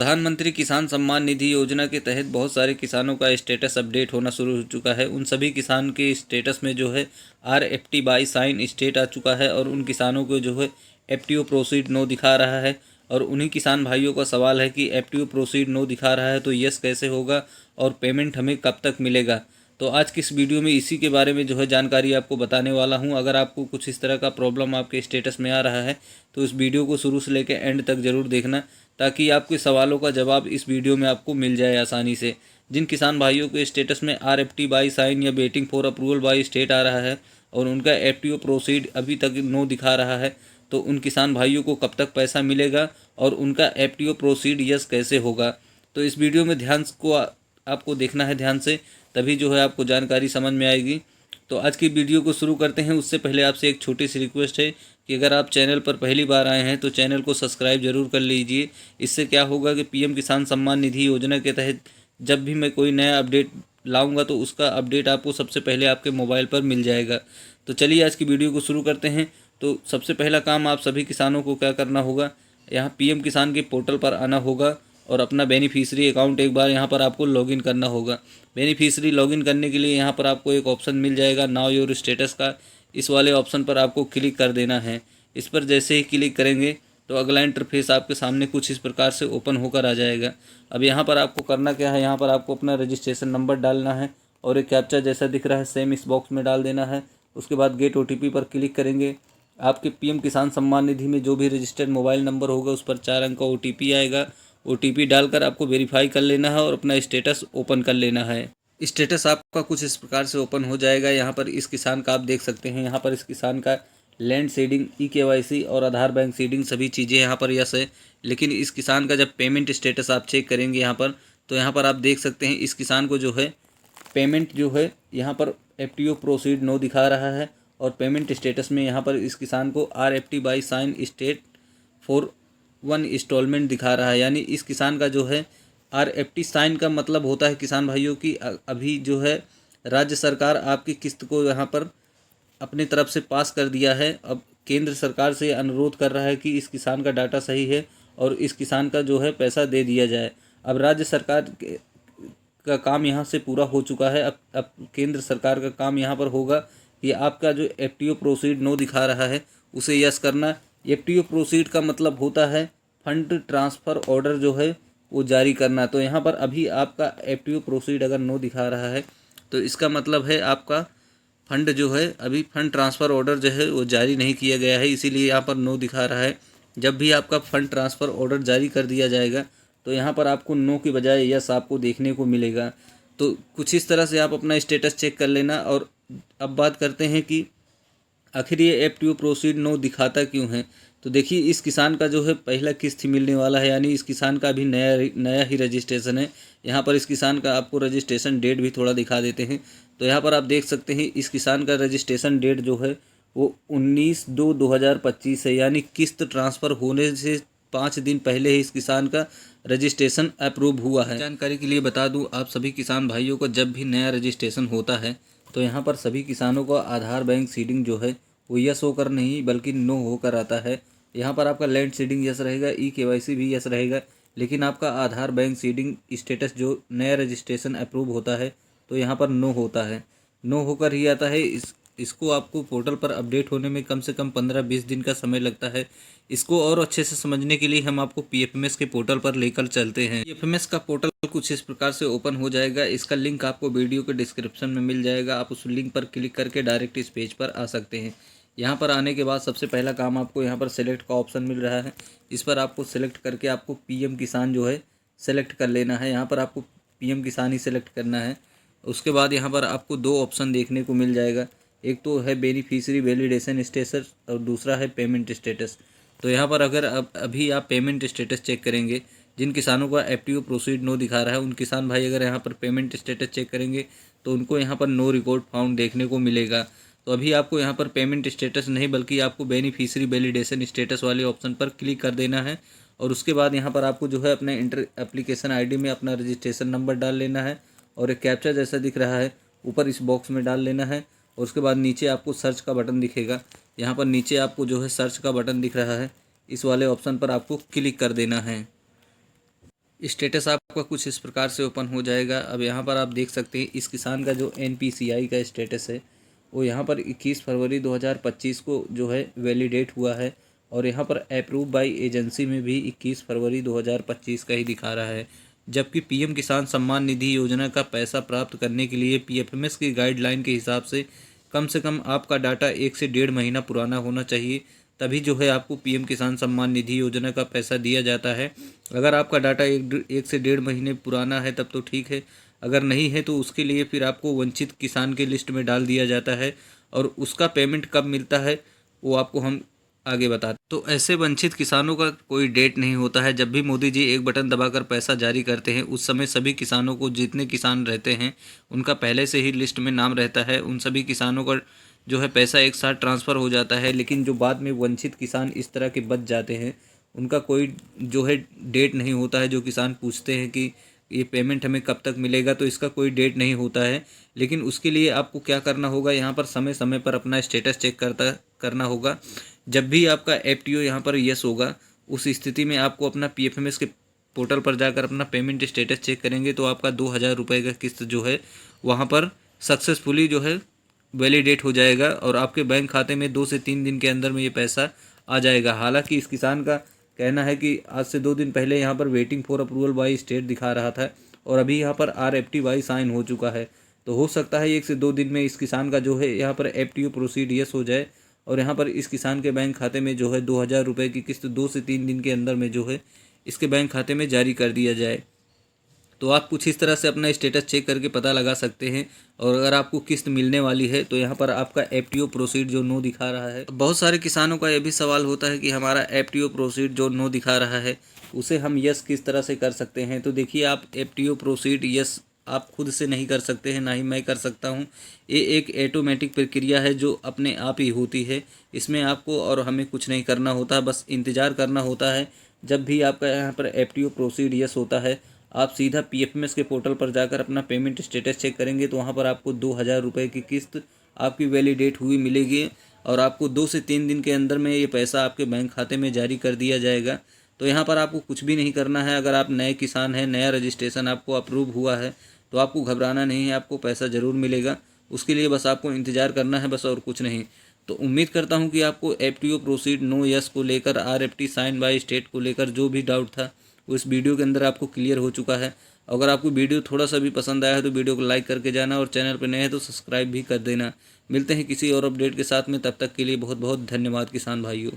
प्रधानमंत्री किसान सम्मान निधि योजना के तहत बहुत सारे किसानों का स्टेटस अपडेट होना शुरू हो चुका है। उन सभी किसान के स्टेटस में जो है RFT बाई साइन स्टेट आ चुका है और उन किसानों को जो है FTO प्रोसीड नो दिखा रहा है। और उन्हीं किसान भाइयों का सवाल है कि FTO प्रोसीड नो दिखा रहा है तो यस कैसे होगा और पेमेंट हमें कब तक मिलेगा। तो आज की इस वीडियो में इसी के बारे में जो है जानकारी आपको बताने वाला हूं। अगर आपको कुछ इस तरह का प्रॉब्लम आपके स्टेटस में आ रहा है तो इस वीडियो को शुरू से लेकर एंड तक ज़रूर देखना, ताकि आपके सवालों का जवाब इस वीडियो में आपको मिल जाए आसानी से। जिन किसान भाइयों के स्टेटस में RFT बाई साइन या waiting for approval by state आ रहा है और उनका FTO प्रोसीड अभी तक नो दिखा रहा है, तो उन किसान भाइयों को कब तक पैसा मिलेगा और उनका FTO प्रोसीड यस कैसे होगा। तो इस वीडियो में ध्यान को आपको देखना है ध्यान से, तभी जो है आपको जानकारी समझ में आएगी। तो आज की वीडियो को शुरू करते हैं। उससे पहले आपसे एक छोटी सी रिक्वेस्ट है कि अगर आप चैनल पर पहली बार आए हैं तो चैनल को सब्सक्राइब जरूर कर लीजिए। इससे क्या होगा कि PM किसान सम्मान निधि योजना के तहत जब भी मैं कोई नया अपडेट लाऊंगा तो उसका अपडेट आपको सबसे पहले आपके मोबाइल पर मिल जाएगा। तो चलिए आज की वीडियो को शुरू करते हैं। तो सबसे पहला काम आप सभी किसानों को क्या करना होगा, यहाँ PM किसान के पोर्टल पर आना होगा और अपना बेनिफिशियरी अकाउंट एक बार यहाँ पर आपको लॉगिन करना होगा। बेनिफिशियरी लॉगिन करने के लिए यहाँ पर आपको एक ऑप्शन मिल जाएगा नाउ योर स्टेटस का। इस वाले ऑप्शन पर आपको क्लिक कर देना है। इस पर जैसे ही क्लिक करेंगे तो अगला इंटरफेस आपके सामने कुछ इस प्रकार से ओपन होकर आ जाएगा। अब यहाँ पर आपको करना क्या है, यहाँ पर आपको अपना रजिस्ट्रेशन नंबर डालना है और एक कैप्चा जैसा दिख रहा है सेम इस बॉक्स में डाल देना है। उसके बाद गेट OTP पर क्लिक करेंगे। आपके PM किसान सम्मान निधि में जो भी रजिस्टर्ड मोबाइल नंबर होगा उस पर 4 अंक का OTP आएगा। OTP डालकर आपको वेरीफाई कर लेना है और अपना स्टेटस ओपन कर लेना है। स्टेटस आपका कुछ इस प्रकार से ओपन हो जाएगा। यहाँ पर इस किसान का आप देख सकते हैं, यहाँ पर इस किसान का लैंड सीडिंग, EKYC और आधार बैंक सीडिंग सभी चीज़ें यहाँ पर यस है। लेकिन इस किसान का जब पेमेंट स्टेटस आप चेक करेंगे यहाँ पर, तो यहाँ पर आप देख सकते हैं इस किसान को जो है पेमेंट जो है यहाँ पर FTO प्रोसीड नो दिखा रहा है और पेमेंट स्टेटस में यहाँ पर इस किसान को RFT by sign state for 1 installment दिखा रहा है। यानी इस किसान का जो है RFT साइन का मतलब होता है किसान भाइयों की अभी जो है राज्य सरकार आपकी किस्त को यहाँ पर अपनी तरफ से पास कर दिया है। अब केंद्र सरकार से अनुरोध कर रहा है कि इस किसान का डाटा सही है और इस किसान का जो है पैसा दे दिया जाए। अब राज्य सरकार का काम यहाँ से पूरा हो चुका है। अब केंद्र सरकार का काम यहाँ पर होगा कि आपका जो FTO प्रोसीड नो दिखा रहा है उसे यस करना। FTO प्रोसीड का मतलब होता है फंड ट्रांसफ़र ऑर्डर जो है वो जारी करना। तो यहाँ पर अभी आपका FTO प्रोसीड अगर नो दिखा रहा है तो इसका मतलब है आपका फंड जो है अभी फंड ट्रांसफ़र ऑर्डर जो है वो जारी नहीं किया गया है, इसीलिए यहाँ पर नो दिखा रहा है। जब भी आपका फंड ट्रांसफ़र ऑर्डर जारी कर दिया जाएगा तो यहाँ पर आपको नो की बजाय यस आपको देखने को मिलेगा। तो कुछ इस तरह से आप अपना स्टेटस चेक कर लेना। और अब बात करते हैं कि आखिर ये FTO प्रोसीड नो दिखाता क्यों है। तो देखिए इस किसान का जो है पहला किस्त ही मिलने वाला है, यानी इस किसान का अभी नया ही रजिस्ट्रेशन है। यहाँ पर इस किसान का आपको रजिस्ट्रेशन डेट भी थोड़ा दिखा देते हैं। तो यहाँ पर आप देख सकते हैं इस किसान का रजिस्ट्रेशन डेट जो है वो 19/2/2025 है, यानी किस्त ट्रांसफ़र होने से 5 दिन पहले ही इस किसान का रजिस्ट्रेशन अप्रूव हुआ है। जानकारी के लिए बता दूं आप सभी किसान भाइयों को, जब भी नया रजिस्ट्रेशन होता है तो यहाँ पर सभी किसानों को आधार बैंक सीडिंग जो है वो यस होकर नहीं बल्कि नो होकर आता है। यहाँ पर आपका लैंड सीडिंग यस रहेगा, EKYC भी यस रहेगा, लेकिन आपका आधार बैंक सीडिंग स्टेटस जो नया रजिस्ट्रेशन अप्रूव होता है तो यहाँ पर नो होता है, नो होकर ही आता है। इसको आपको पोर्टल पर अपडेट होने में कम से कम 15-20 दिन का समय लगता है। इसको और अच्छे से समझने के लिए हम आपको PFMS के पोर्टल पर लेकर चलते हैं। PFMS का पोर्टल कुछ इस प्रकार से ओपन हो जाएगा। इसका लिंक आपको वीडियो के डिस्क्रिप्शन में मिल जाएगा। आप उस लिंक पर क्लिक करके डायरेक्ट इस पेज पर आ सकते हैं। यहाँ पर आने के बाद सबसे पहला काम आपको यहाँ पर सेलेक्ट का ऑप्शन मिल रहा है, इस पर आपको सेलेक्ट करके आपको PM किसान जो है सेलेक्ट कर लेना है। यहाँ पर आपको PM किसान ही सेलेक्ट करना है। उसके बाद यहाँ पर आपको 2 ऑप्शन देखने को मिल जाएगा, एक तो है बेनिफिशियरी वैलिडेशन स्टेटस और दूसरा है पेमेंट स्टेटस। तो यहाँ पर अगर अभी आप पेमेंट स्टेटस चेक करेंगे, जिन किसानों का FTO प्रोसीड नो दिखा रहा है उन किसान भाई अगर यहाँ पर पेमेंट स्टेटस चेक करेंगे तो उनको यहाँ पर नो रिकॉर्ड फाउंड देखने को मिलेगा। तो अभी आपको यहाँ पर पेमेंट स्टेटस नहीं बल्कि आपको बेनिफिशियरी वैलिडेशन स्टेटस वाले ऑप्शन पर क्लिक कर देना है। और उसके बाद यहाँ पर आपको जो है अपने एप्लीकेशन ID में अपना रजिस्ट्रेशन नंबर डाल लेना है और एक कैप्चा जैसा दिख रहा है ऊपर इस बॉक्स में डाल लेना है। और उसके बाद नीचे आपको सर्च का बटन दिखेगा, यहाँ पर नीचे आपको जो है सर्च का बटन दिख रहा है, इस वाले ऑप्शन पर आपको क्लिक कर देना है। स्टेटस आपका कुछ इस प्रकार से ओपन हो जाएगा। अब यहाँ पर आप देख सकते हैं इस किसान का जो NPCI का स्टेटस है वो यहाँ पर 21 फरवरी 2025 को जो है वैलिडेट हुआ है, और यहाँ पर अप्रूव बाई एजेंसी में भी 21 फरवरी 2025 का ही दिखा रहा है। जबकि PM किसान सम्मान निधि योजना का पैसा प्राप्त करने के लिए PFMS की गाइडलाइन के हिसाब से कम आपका डाटा 1 से 1.5 महीना पुराना होना चाहिए, तभी जो है आपको PM किसान सम्मान निधि योजना का पैसा दिया जाता है। अगर आपका डाटा एक से 1.5 महीने पुराना है तब तो ठीक है, अगर नहीं है तो उसके लिए फिर आपको वंचित किसान के लिस्ट में डाल दिया जाता है, और उसका पेमेंट कब मिलता है वो आपको हम आगे बताते। तो ऐसे वंचित किसानों का कोई डेट नहीं होता है। जब भी मोदी जी एक बटन दबाकर पैसा जारी करते हैं उस समय सभी किसानों को, जितने किसान रहते हैं उनका पहले से ही लिस्ट में नाम रहता है, उन सभी किसानों का जो है पैसा एक साथ ट्रांसफ़र हो जाता है। लेकिन जो बाद में वंचित किसान इस तरह के बच जाते हैं उनका कोई जो है डेट नहीं होता है। जो किसान पूछते हैं कि ये पेमेंट हमें कब तक मिलेगा, तो इसका कोई डेट नहीं होता है। लेकिन उसके लिए आपको क्या करना होगा, यहाँ पर समय समय पर अपना स्टेटस चेक करना होगा। जब भी आपका FTO यहाँ पर यस होगा उस स्थिति में आपको अपना PFMS के पोर्टल पर जाकर अपना पेमेंट स्टेटस चेक करेंगे तो आपका 2,000 रुपये का किस्त जो है वहाँ पर सक्सेसफुली जो है वैलिडेट हो जाएगा, और आपके बैंक खाते में 2 से 3 दिन के अंदर में ये पैसा आ जाएगा। हालांकि इस किसान का कहना है कि आज से 2 दिन पहले यहाँ पर waiting for approval by state दिखा रहा था, और अभी यहाँ पर RFTY साइन हो चुका है। तो हो सकता है 1 से 2 दिन में इस किसान का जो है यहाँ पर FTO प्रोसीड यस हो जाए, और यहाँ पर इस किसान के बैंक खाते में जो है 2,000 रुपये की किस्त 2 से 3 दिन के अंदर में जो है इसके बैंक खाते में जारी कर दिया जाए। तो आप कुछ इस तरह से अपना स्टेटस चेक करके पता लगा सकते हैं। और अगर आपको किस्त मिलने वाली है तो यहाँ पर आपका FTO प्रोसीड जो नो दिखा रहा है, बहुत सारे किसानों का यह भी सवाल होता है कि हमारा FTO प्रोसीड जो नो दिखा रहा है उसे हम यस किस तरह से कर सकते हैं। तो देखिए, आप FTO प्रोसीड यस आप खुद से नहीं कर सकते हैं, ना ही मैं कर सकता हूं। ये एक ऑटोमेटिक प्रक्रिया है जो अपने आप ही होती है। इसमें आपको और हमें कुछ नहीं करना होता, बस इंतज़ार करना होता है। जब भी आपका यहाँ पर FTO प्रोसीड यस होता है आप सीधा PFMS के पोर्टल पर जाकर अपना पेमेंट स्टेटस चेक करेंगे तो वहाँ पर आपको 2,000 रुपये की किस्त आपकी वैलिडेट हुई मिलेगी, और आपको 2 से 3 दिन के अंदर में ये पैसा आपके बैंक खाते में जारी कर दिया जाएगा। तो यहाँ पर आपको कुछ भी नहीं करना है। अगर आप नए किसान हैं, नया रजिस्ट्रेशन आपको अप्रूव हुआ है तो आपको घबराना नहीं है, आपको पैसा ज़रूर मिलेगा। उसके लिए बस आपको इंतज़ार करना है, बस और कुछ नहीं। तो उम्मीद करता हूँ कि आपको FTO प्रोसीड नो यस को लेकर, RFT साइन बाय स्टेट को लेकर जो भी डाउट था वो इस वीडियो के अंदर आपको क्लियर हो चुका है। अगर आपको वीडियो थोड़ा सा भी पसंद आया है तो वीडियो को लाइक करके जाना, और चैनल पर नए हैं तो सब्सक्राइब भी कर देना। मिलते हैं किसी और अपडेट के साथ में, तब तक के लिए बहुत बहुत धन्यवाद किसान भाइयों।